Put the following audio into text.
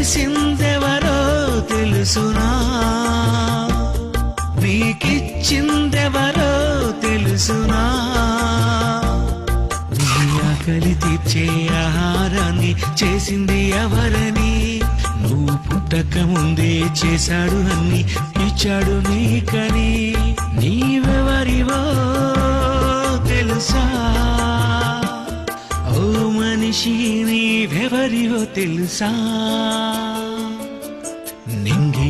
చేసిందెవరో తెలుసునా, మీకిచ్చిందెవరో తెలుసునా, నీ ఆకలి తీర్చే ఆహారాన్ని చేసింది ఎవరని, నువ్వు పుట్టక ముందే చేశాడు అన్ని ఇచ్చాడు నీకని. నీవెవరివో తెలుసా ఓ మనిషి, నీవెవరివో తెలుసా. నింగి